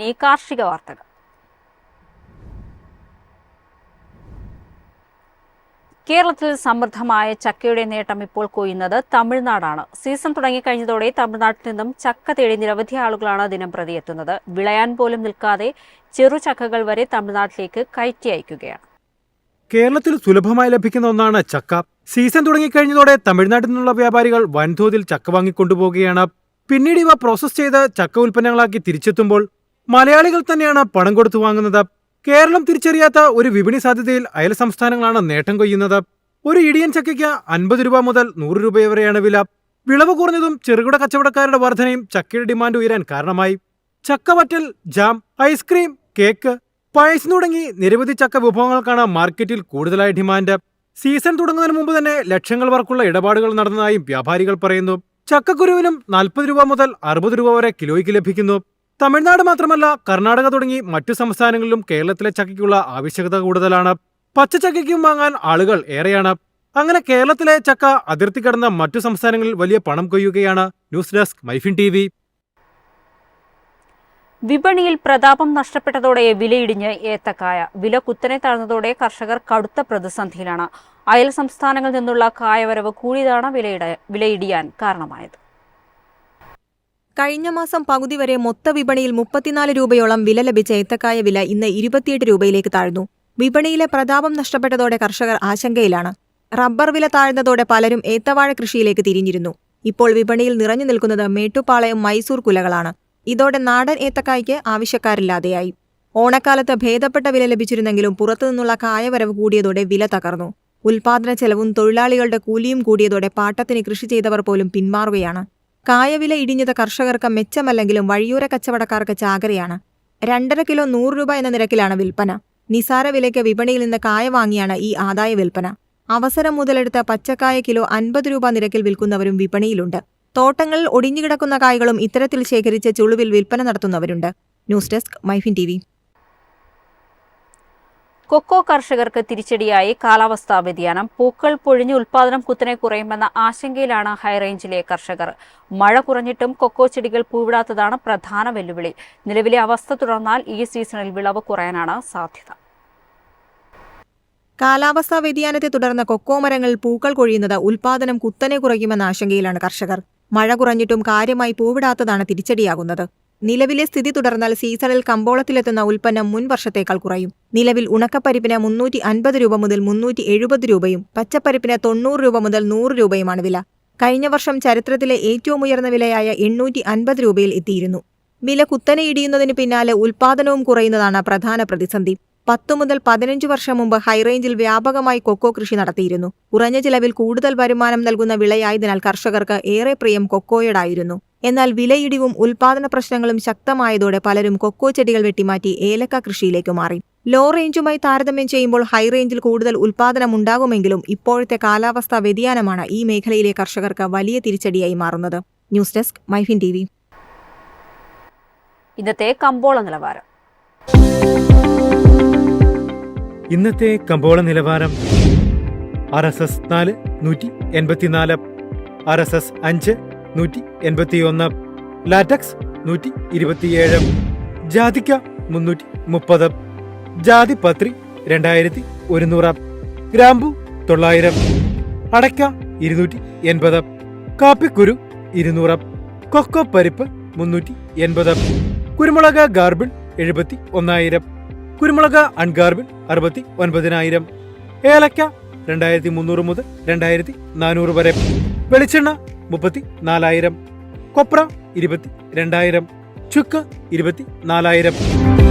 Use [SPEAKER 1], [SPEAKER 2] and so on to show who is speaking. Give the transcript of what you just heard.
[SPEAKER 1] ഈ കാർഷിക വാർത്തകൾ. കേരളത്തിൽ സമൃദ്ധമായ ചക്കയുടെ നേട്ടം ഇപ്പോൾ കൊയ്യുന്നത് തമിഴ്നാടാണ്. സീസൺ തുടങ്ങിക്കഴിഞ്ഞതോടെ തമിഴ്നാട്ടിൽ നിന്നും ചക്ക തേടി നിരവധി ആളുകളാണ് ദിനം പ്രതി എത്തുന്നത്. വിളയാൻ പോലും നിൽക്കാതെ ചെറുചക്കകൾ വരെ തമിഴ്നാട്ടിലേക്ക് കയറ്റി അയക്കുകയാണ്.
[SPEAKER 2] കേരളത്തിൽ സുലഭമായി ലഭിക്കുന്ന ഒന്നാണ് ചക്ക. സീസൺ തുടങ്ങിക്കഴിഞ്ഞതോടെ തമിഴ്നാട്ടിൽ നിന്നുള്ള വ്യാപാരികൾ വൻതോതിൽ ചക്ക വാങ്ങിക്കൊണ്ടുപോവുകയാണ്. പിന്നീട് ഇവ പ്രോസസ് ചെയ്ത് ചക്ക ഉൽപ്പന്നങ്ങളാക്കി തിരിച്ചെത്തുമ്പോൾ മലയാളികൾ തന്നെയാണ് പണം കൊടുത്തു വാങ്ങുന്നത്. കേരളം തിരിച്ചറിയാത്ത ഒരു വിപണി സാധ്യതയിൽ അയൽ സംസ്ഥാനങ്ങളാണ് നേട്ടം കൊയ്യുന്നത്. ഒരു ഇടിയൻ ചക്കയ്ക്ക് 50 രൂപ മുതൽ 100 രൂപ വരെയാണ് വില. വിളവ് കുറഞ്ഞതും ചെറുകിട കച്ചവടക്കാരുടെ വർധനയും ചക്കയുടെ ഡിമാൻഡ് ഉയരാൻ കാരണമായി. ചക്കവറ്റൽ, ജാം, ഐസ്ക്രീം, കേക്ക്, പായസം തുടങ്ങി നിരവധി ചക്ക വിഭവങ്ങൾക്കാണ് മാർക്കറ്റിൽ കൂടുതലായി ഡിമാൻഡ്. സീസൺ തുടങ്ങുന്നതിന് മുമ്പ് തന്നെ ലക്ഷങ്ങൾ വർക്കുള്ള ഇടപാടുകൾ നടന്നതായും വ്യാപാരികൾ പറയുന്നു. ചക്കക്കുരുവിനും 40 രൂപ മുതൽ 60 രൂപ വരെ കിലോയ്ക്ക് ലഭിക്കുന്നു. തമിഴ്നാട് മാത്രമല്ല, കർണാടക തുടങ്ങി മറ്റു സംസ്ഥാനങ്ങളിലും കേരളത്തിലെ ചക്കയ്ക്കുള്ള ആവശ്യകത കൂടുതലാണ്. പച്ചച്ചക്കയ്ക്കും വാങ്ങാൻ ആളുകൾ ഏറെയാണ്. അങ്ങനെ കേരളത്തിലെ ചക്ക അതിർത്തി കടന്ന മറ്റു സംസ്ഥാനങ്ങളിൽ വലിയ പണം കൊയ്യുകയാണ്. News desk MyFin TV.
[SPEAKER 1] വിപണിയിൽ പ്രതാപം നഷ്ടപ്പെട്ടതോടെ വിലയിടിഞ്ഞ് ഏത്തക്കായ. വില കുത്തനെ താഴ്ന്നതോടെ കർഷകർ കടുത്ത പ്രതിസന്ധിയിലാണ്. അയൽ സംസ്ഥാനങ്ങളിൽ നിന്നുള്ള കായവരവ് കൂടിയതാണ് വിലയിടിയാൻ കാരണമായത്.
[SPEAKER 3] കഴിഞ്ഞ മാസം പകുതി വരെ മൊത്ത വിപണിയിൽ 34 രൂപയോളം വില ലഭിച്ച ഏത്തക്കായ വില ഇന്ന് 28 രൂപയിലേക്ക് താഴ്ന്നു. വിപണിയിലെ പ്രതാപം നഷ്ടപ്പെട്ടതോടെ കർഷകർ ആശങ്കയിലാണ്. റബ്ബർ വില താഴ്ന്നതോടെ പലരും ഏത്തവാഴ കൃഷിയിലേക്ക് തിരിഞ്ഞിരുന്നു. ഇപ്പോൾ വിപണിയിൽ നിറഞ്ഞു നിൽക്കുന്നത് മേട്ടുപ്പാളയം, മൈസൂർ കുലകളാണ്. ഇതോടെ നാടൻ ഏത്തക്കായ്ക്ക് ആവശ്യക്കാരില്ലാതെയായി. ഓണക്കാലത്ത് ഭേദപ്പെട്ട വില ലഭിച്ചിരുന്നെങ്കിലും പുറത്തുനിന്നുള്ള കായവരവ് കൂടിയതോടെ വില തകർന്നു. ഉൽപാദന ചെലവും തൊഴിലാളികളുടെ കൂലിയും കൂടിയതോടെ പാട്ടത്തിന് കൃഷി ചെയ്തവർ പോലും പിന്മാറുകയാണ്. കായവില ഇടിഞ്ഞത് കർഷകർക്ക് മെച്ചമല്ലെങ്കിലും വഴിയോര കച്ചവടക്കാർക്ക് ചാകരയാണ്. 2.5 കിലോ 100 രൂപ എന്ന നിരക്കിലാണ് വിൽപ്പന. നിസാര വിലയ്ക്ക് വിപണിയിൽ നിന്ന് കായ വാങ്ങിയാണ് ഈ ആദായ വിൽപ്പന. അവസരം മുതലെടുത്ത പച്ചക്കായ കിലോ 50 രൂപ നിരക്കിൽ വിൽക്കുന്നവരും വിപണിയിലുണ്ട്. തോട്ടങ്ങളിൽ ഒടിഞ്ഞുകിടക്കുന്ന കായ്കളും ഇത്തരത്തിൽ ശേഖരിച്ച് ചുളുവിൽ വിൽപ്പന നടത്തുന്നവരുണ്ട്. News desk MyFin TV.
[SPEAKER 1] Cocoa കർഷകർക്ക് തിരിച്ചടിയായി കാലാവസ്ഥാ വ്യതിയാനം. പൂക്കൾ പൊഴിഞ്ഞ് ഉൽപാദനം കുത്തനെ കുറയുമെന്ന ആശങ്കയിലാണ് ഹൈറേഞ്ചിലെ കർഷകർ. മഴ കുറഞ്ഞിട്ടും കൊക്കോ ചെടികൾ പൂവിടാത്തതാണ് പ്രധാന വെല്ലുവിളി. നിലവിലെ അവസ്ഥ തുടർന്നാൽ ഈ സീസണിൽ വിളവ് കുറയാനാണ് സാധ്യത.
[SPEAKER 3] കാലാവസ്ഥാ വ്യതിയാനത്തെ തുടർന്ന് കൊക്കോ മരങ്ങളിൽ പൂക്കൾ കൊഴിയുന്നത് ഉൽപാദനം കുത്തനെ കുറയ്ക്കുമെന്ന ആശങ്കയിലാണ് കർഷകർ. മഴ കുറഞ്ഞിട്ടും കാര്യമായി പൂവിടാത്തതാണ് തിരിച്ചടിയാകുന്നത്. നിലവിലെ സ്ഥിതി തുടർന്നാൽ സീസണിൽ കമ്പോളത്തിലെത്തുന്ന ഉൽപ്പന്നം മുൻ വർഷത്തേക്കാൾ കുറയും. നിലവിൽ ഉണക്കപ്പരിപ്പിന് 350 രൂപ മുതൽ 370 രൂപയും പച്ചപ്പരിപ്പിന് 90 രൂപ മുതൽ 100 രൂപയുമാണ് വില. കഴിഞ്ഞ വർഷം ചരിത്രത്തിലെ ഏറ്റവും ഉയർന്ന വിലയായ 850 രൂപയിൽ എത്തിയിരുന്നു. വില കുത്തനെ ഇടിയുന്നതിന് പിന്നാലെ ഉൽപാദനവും കുറയുന്നതാണ് പ്രധാന പ്രതിസന്ധി. 10 മുതൽ 15 വർഷം മുമ്പ് ഹൈറേഞ്ചിൽ വ്യാപകമായി കൊക്കോ കൃഷി നടത്തിയിരുന്നു. കുറഞ്ഞ ചിലവിൽ കൂടുതൽ വരുമാനം നൽകുന്ന വിളയായതിനാൽ കർഷകർക്ക് ഏറെ പ്രിയം കൊക്കോയോടായിരുന്നു. എന്നാൽ വിലയിടിവും ഉൽപാദന പ്രശ്നങ്ങളും ശക്തമായതോടെ പലരും കൊക്കോ ചെടികൾ വെട്ടിമാറ്റി ഏലക്ക കൃഷിയിലേക്ക് മാറി. ലോ റേഞ്ചുമായി താരതമ്യം ചെയ്യുമ്പോൾ ഹൈറേഞ്ചിൽ കൂടുതൽ ഉൽപാദനം ഉണ്ടാകുമെങ്കിലും ഇപ്പോഴത്തെ കാലാവസ്ഥാ വ്യതിയാനമാണ് ഈ മേഖലയിലെ കർഷകർക്ക് വലിയ തിരിച്ചടിയായി മാറുന്നത്. News desk MyFin TV.
[SPEAKER 1] ഇന്നത്തെ കമ്പോള നിലവാരം.
[SPEAKER 2] ഇന്നത്തെ കമ്പോള നിലവാരം: RSS 4 184, RSS 5 181, ലാറ്റക്സ് 127, ജാതിക്ക 330, ജാതിപത്രി 2100, ഗ്രാമ്പു 900, അടയ്ക്ക 280, കാപ്പിക്കുരു 200, കൊക്കോ പരിപ്പ് 380, കുരുമുളക് ഗാർബിൾ 71,000, കുരുമുളക് അൺഗാർബിൾ 69,000, ഏലക്ക 2300 മുതൽ 2400 വരെ, വെളിച്ചെണ്ണ 34,000, കൊപ്ര 22,000, ചുക്ക് 24,000.